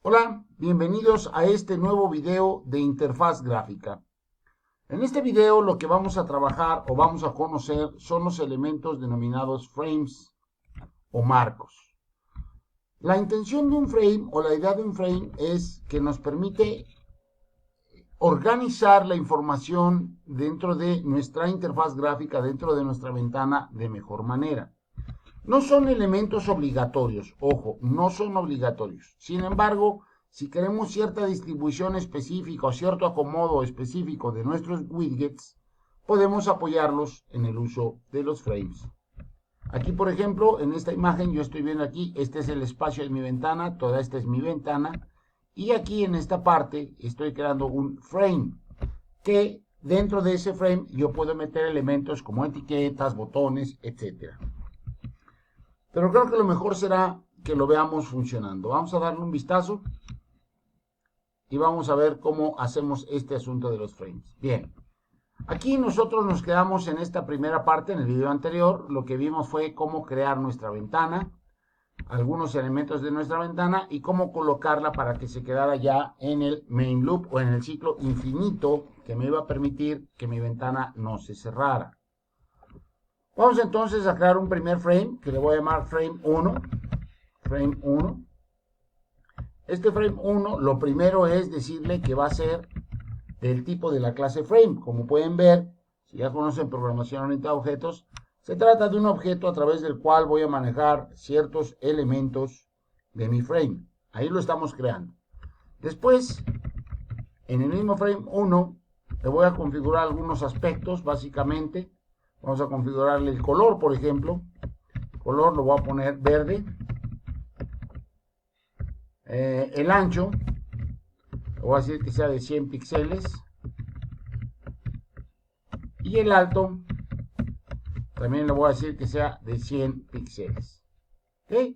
Hola, bienvenidos a este nuevo video de interfaz gráfica. En este video lo que vamos a trabajar o vamos a conocer son los elementos denominados frames o marcos. La intención de un frame o la idea de un frame es que nos permite organizar la información dentro de nuestra interfaz gráfica, dentro de nuestra ventana de mejor manera. No son elementos obligatorios, ojo, no son obligatorios. Sin embargo, si queremos cierta distribución específica o cierto acomodo específico de nuestros widgets, podemos apoyarlos en el uso de los frames. Aquí, por ejemplo, en esta imagen yo estoy viendo aquí, este es el espacio de mi ventana, toda esta es mi ventana, y aquí en esta parte estoy creando un frame, que dentro de ese frame yo puedo meter elementos como etiquetas, botones, etcétera. Pero creo que lo mejor será que lo veamos funcionando. Vamos a darle un vistazo y vamos a ver cómo hacemos este asunto de los frames. Bien, aquí nosotros nos quedamos en esta primera parte, en el video anterior. Lo que vimos fue cómo crear nuestra ventana, algunos elementos de nuestra ventana y cómo colocarla para que se quedara ya en el main loop o en el ciclo infinito que me iba a permitir que mi ventana no se cerrara. Vamos entonces a crear un primer frame que le voy a llamar frame 1. Frame 1. Este frame 1 lo primero es decirle que va a ser del tipo de la clase frame. Como pueden ver, si ya conocen programación orientada a objetos, se trata de un objeto a través del cual voy a manejar ciertos elementos de mi frame. Ahí lo estamos creando. Después, en el mismo frame 1, le voy a configurar algunos aspectos, básicamente. Vamos a configurarle el color, por ejemplo. El color lo voy a poner verde. El ancho, le voy a decir que sea de 100 píxeles. Y el alto, también le voy a decir que sea de 100 píxeles. ¿Ok?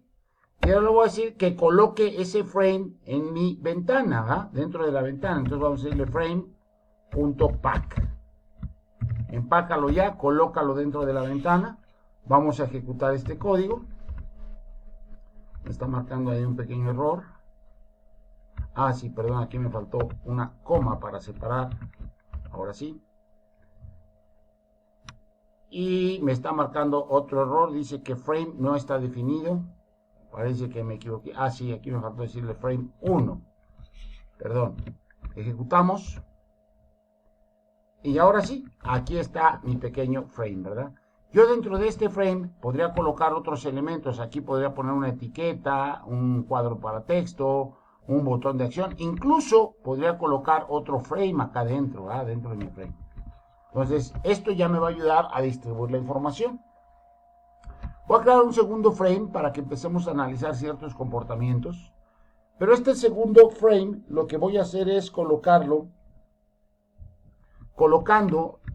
Y ahora le voy a decir que coloque ese frame en mi ventana, ¿va? Dentro de la ventana. Entonces vamos a decirle frame.pack. Empácalo ya, colócalo dentro de la ventana. Vamos a ejecutar este código. Me está marcando ahí un pequeño error. Ah, sí, perdón, aquí me faltó una coma para separar. Ahora sí. Y me está marcando otro error. Dice que frame no está definido. Parece que me equivoqué. Ah, sí, aquí me faltó decirle frame 1. Perdón. Ejecutamos. Y ahora sí, aquí está mi pequeño frame, ¿verdad? Yo dentro de este frame podría colocar otros elementos. Aquí podría poner una etiqueta, un cuadro para texto, un botón de acción. Incluso podría colocar otro frame acá dentro, ¿verdad? Dentro de mi frame. Entonces, esto ya me va a ayudar a distribuir la información. Voy a crear un segundo frame para que empecemos a analizar ciertos comportamientos. Pero este segundo frame, lo que voy a hacer es colocando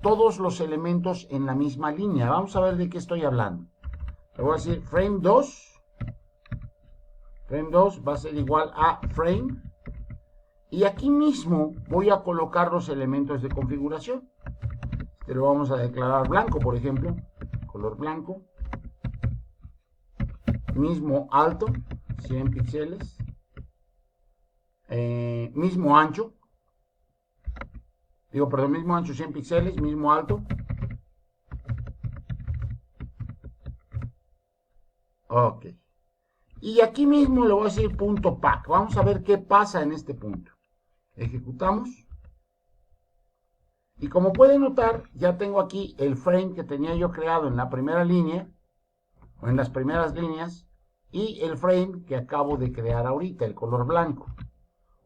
todos los elementos en la misma línea. Vamos a ver de qué estoy hablando. Le voy a decir frame 2. Frame 2 va a ser igual a frame. Y aquí mismo voy a colocar los elementos de configuración. Este lo vamos a declarar blanco, por ejemplo. Color blanco. Mismo alto, 100 píxeles. Mismo ancho. Digo, perdón, mismo ancho 100 píxeles, mismo alto. Ok. Y aquí mismo le voy a decir punto pack. Vamos a ver qué pasa en este punto. Ejecutamos. Y como pueden notar, ya tengo aquí el frame que tenía yo creado en la primera línea, o en las primeras líneas, y el frame que acabo de crear ahorita, el color blanco.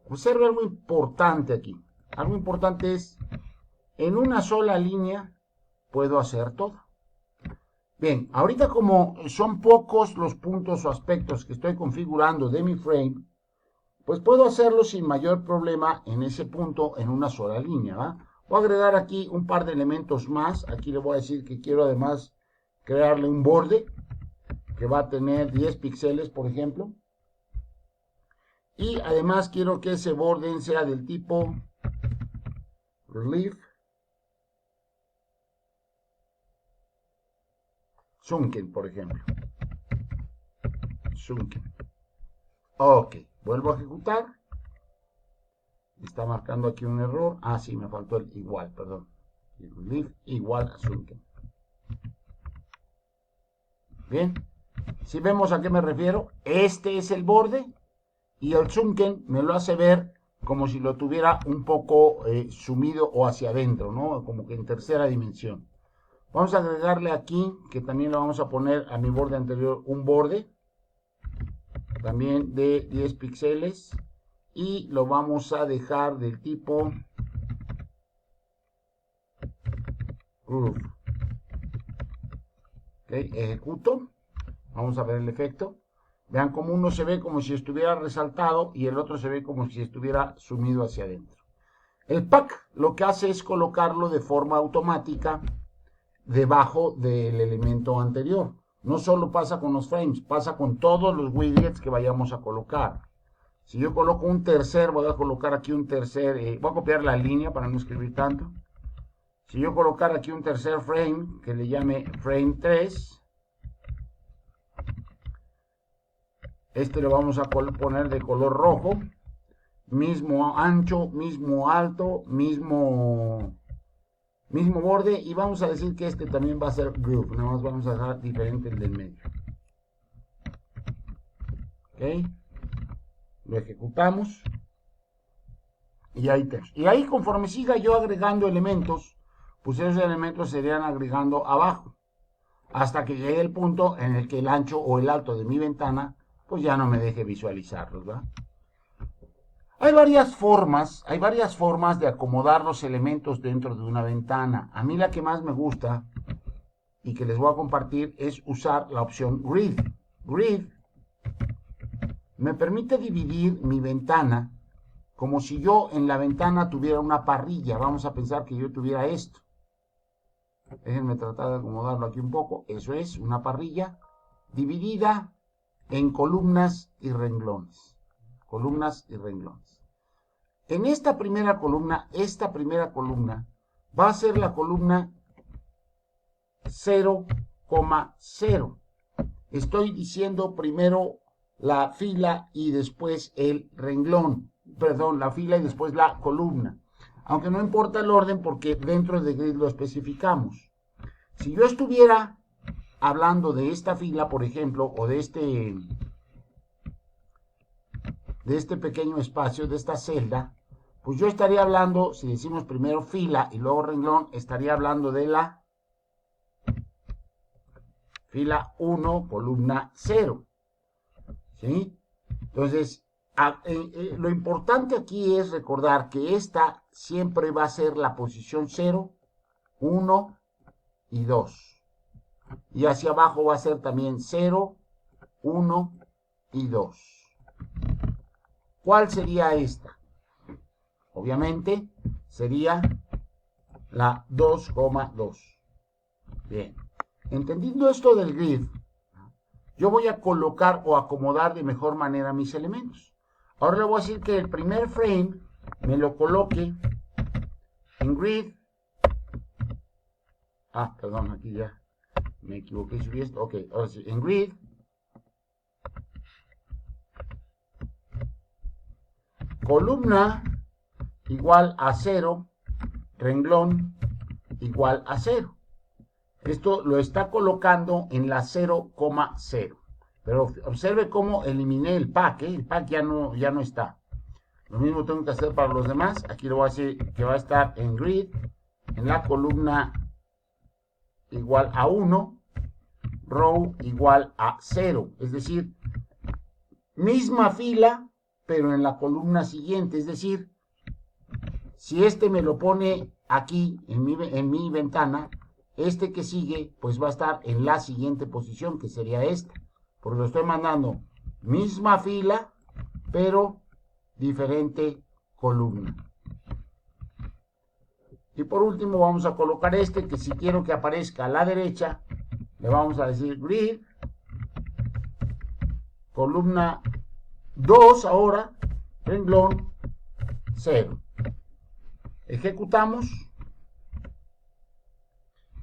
Observe algo importante aquí. Algo importante es, en una sola línea puedo hacer todo. Bien, ahorita como son pocos los puntos o aspectos que estoy configurando de mi frame, pues puedo hacerlo sin mayor problema en ese punto en una sola línea, ¿va? Voy a agregar aquí un par de elementos más. Aquí le voy a decir que quiero además crearle un borde que va a tener 10 píxeles, por ejemplo. Y además quiero que ese borde sea del tipo relief sunken, por ejemplo. Sunken. Ok, Vuelvo a ejecutar. Está marcando aquí un error. Ah, sí, me faltó el igual, perdón. Relief igual a Sunken. Bien. Si vemos a qué me refiero, este es el borde y el Sunken me lo hace ver como si lo tuviera un poco sumido o hacia adentro, ¿no? Como que en tercera dimensión. Vamos a agregarle aquí, que también le vamos a poner a mi borde anterior un borde, también de 10 píxeles, y lo vamos a dejar del tipo groove. Ok, ejecuto. Vamos a ver el efecto. Vean cómo uno se ve como si estuviera resaltado y el otro se ve como si estuviera sumido hacia adentro. El pack lo que hace es colocarlo de forma automática debajo del elemento anterior. No solo pasa con los frames, pasa con todos los widgets que vayamos a colocar. Si yo coloco un tercer, voy a colocar aquí un tercer, voy a copiar la línea para no escribir tanto. Si yo colocar aquí un tercer frame, que le llame frame 3, este lo vamos a poner de color rojo, mismo ancho, mismo alto, mismo borde, y vamos a decir que este también va a ser groove, nada más vamos a dejar diferente el del medio. Ok, lo ejecutamos y ahí tenemos. Y ahí conforme siga yo agregando elementos, pues esos elementos se irían agregando abajo, hasta que llegue el punto en el que el ancho o el alto de mi ventana pues ya no me deje visualizarlos, ¿verdad? Hay varias formas de acomodar los elementos dentro de una ventana. A mí la que más me gusta y que les voy a compartir es usar la opción Grid. Grid me permite dividir mi ventana como si yo en la ventana tuviera una parrilla. Vamos a pensar que yo tuviera esto. Déjenme tratar de acomodarlo aquí un poco. Eso es, una parrilla dividida en columnas y renglones. Columnas y renglones. En esta primera columna va a ser la columna 0,0. Estoy diciendo primero la fila y después el renglón. Perdón, la fila y después la columna. Aunque no importa el orden porque dentro de Grid lo especificamos. Si yo estuviera hablando de esta fila, por ejemplo, o de este pequeño espacio, de esta celda, pues yo estaría hablando, si decimos primero fila y luego renglón, estaría hablando de la fila 1, columna 0. ¿Sí? Entonces, lo importante aquí es recordar que esta siempre va a ser la posición 0, 1 y 2. Y hacia abajo va a ser también 0, 1 y 2. ¿Cuál sería esta? Obviamente sería la 2,2. Bien. Entendiendo esto del grid, yo voy a colocar o acomodar de mejor manera mis elementos. Ahora le voy a decir que el primer frame me lo coloque en grid. Ah, perdón, aquí ya me equivoqué, subí esto. Ok, ahora sí, en grid. Columna igual a 0, renglón igual a 0. Esto lo está colocando en la 0,0. Pero observe cómo eliminé el pack, el pack ya no está. Lo mismo tengo que hacer para los demás. Aquí lo voy a decir que va a estar en grid, en la columna igual a 1, row igual a 0. Es decir, misma fila, pero en la columna siguiente. Es decir, si este me lo pone aquí en mi ventana, este que sigue pues va a estar en la siguiente posición, que sería esta, porque lo estoy mandando misma fila pero diferente columna. Y por último vamos a colocar este, que si quiero que aparezca a la derecha le vamos a decir grid, columna 2 ahora, renglón 0. Ejecutamos.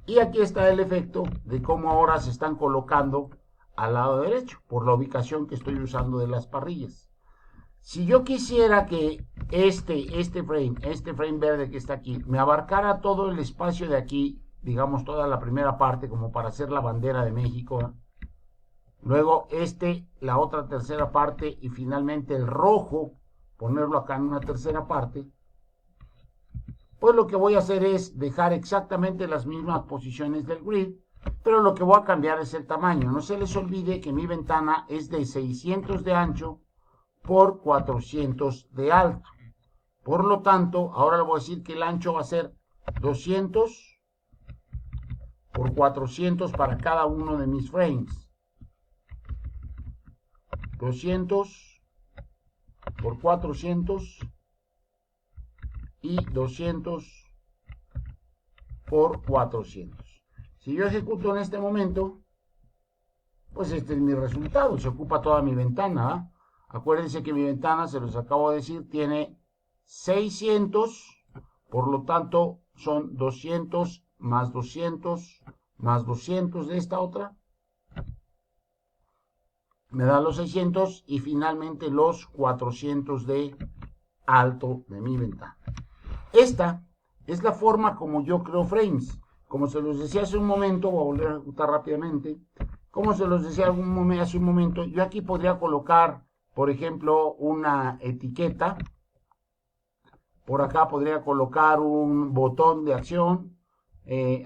Y aquí está el efecto de cómo ahora se están colocando al lado derecho, por la ubicación que estoy usando de las parrillas. Si yo quisiera que este frame verde que está aquí, me abarcara todo el espacio de aquí, digamos toda la primera parte, como para hacer la bandera de México, ¿eh? Luego la otra tercera parte, y finalmente el rojo, ponerlo acá en una tercera parte, pues lo que voy a hacer es dejar exactamente las mismas posiciones del grid, pero lo que voy a cambiar es el tamaño. No se les olvide que mi ventana es de 600 de ancho por 400 de alto. Por lo tanto, ahora le voy a decir que el ancho va a ser 200 por 400 para cada uno de mis frames. 200 por 400 y 200 por 400. Si yo ejecuto en este momento, pues este es mi resultado. Se ocupa toda mi ventana, ¿eh? Acuérdense que mi ventana, se los acabo de decir, tiene 600, por lo tanto son 200 más 200 más 200 de esta otra. Me da los 600 y finalmente los 400 de alto de mi ventana. Esta es la forma como yo creo frames. Como se los decía hace un momento, voy a volver a ejecutar rápidamente. Como se los decía hace un momento, yo aquí podría colocar, por ejemplo, una etiqueta. Por acá podría colocar un botón de acción.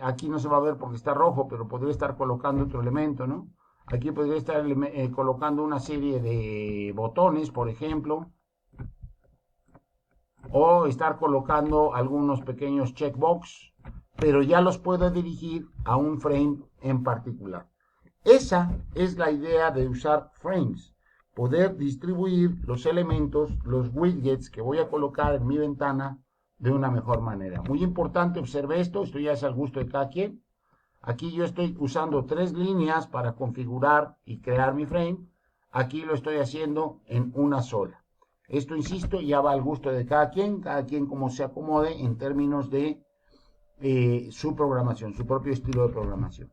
Aquí no se va a ver porque está rojo, pero podría estar colocando otro elemento, ¿no? Aquí podría estar colocando una serie de botones, por ejemplo. O estar colocando algunos pequeños checkbox, pero ya los puedo dirigir a un frame en particular. Esa es la idea de usar frames, poder distribuir los elementos, los widgets que voy a colocar en mi ventana de una mejor manera. Muy importante, observe esto ya es al gusto de cada quien. Aquí yo estoy usando 3 líneas para configurar y crear mi frame. Aquí lo estoy haciendo en una sola. Esto, insisto, ya va al gusto de cada quien como se acomode en términos de su programación, su propio estilo de programación.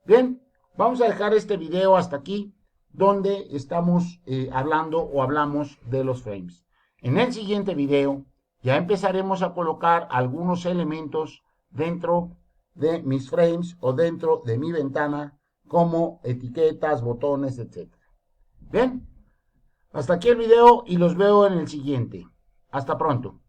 Bien, vamos a dejar este video hasta aquí, donde estamos hablando o hablamos de los frames. En el siguiente video ya empezaremos a colocar algunos elementos dentro de mis frames o dentro de mi ventana, como etiquetas, botones, etc. Bien. Hasta aquí el video y los veo en el siguiente. Hasta pronto.